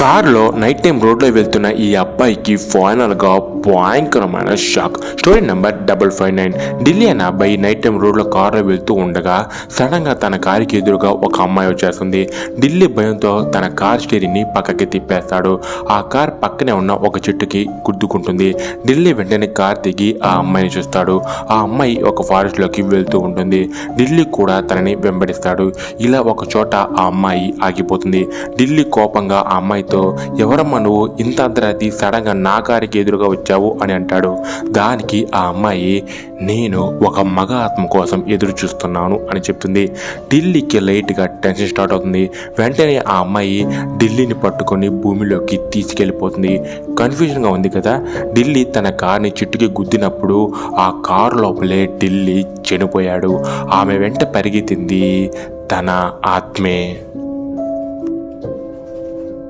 కారులో night time రోడ్లో వెళ్తున్న ఈ అబ్బాయికి ఫైనల్గా భయంకరమైన షాక్. Story number 559. ఢిల్లీ అనే అబ్బాయి నైట్ టైం రోడ్లో కారులో వెళ్తూ ఉండగా సడన్గా తన కారుకి ఎదురుగా ఒక అమ్మాయి వచ్చేస్తుంది. ఢిల్లీ భయంతో తన కార్ స్టీరింగ్ని పక్కకి తిప్పేస్తాడు. ఆ కార్ పక్కనే ఉన్న ఒక చెట్టుకి గుద్దుకుంటుంది. ఢిల్లీ వెంటనే కార్ దిగి ఆ అమ్మాయిని చూస్తాడు. ఆ అమ్మాయి ఒక ఫారెస్ట్లోకి వెళ్తూ ఉంటుంది. ఢిల్లీ కూడా తనని వెంబడిస్తాడు. ఇలా ఒక చోట ఆ అమ్మాయి ఆగిపోతుంది. ఢిల్లీ కోపంగా ఆ అమ్మాయితో, ఎవరమ్మా నువ్వు, ఇంత అర్ధరాత్రి సడన్గా నా కారుకి ఎదురుగా వచ్చావు అని అంటాడు. దానికి ఆ అమ్మాయి, నేను ఒక మగ ఆత్మ కోసం ఎదురు చూస్తున్నాను అని చెప్తుంది. ఢిల్లీకి లైట్గా టెన్షన్ స్టార్ట్ అవుతుంది. వెంటనే ఆ అమ్మాయి ఢిల్లీని పట్టుకొని భూమిలోకి తీసుకెళ్ళిపోతుంది. కన్ఫ్యూజన్గా ఉంది కదా. ఢిల్లీ తన కార్ని చెట్టుకి గుద్దినప్పుడు ఆ కారు లోపలే ఢిల్లీ చనిపోయాడు. ఆమె వెంట పరిగెత్తింది తన ఆత్మే.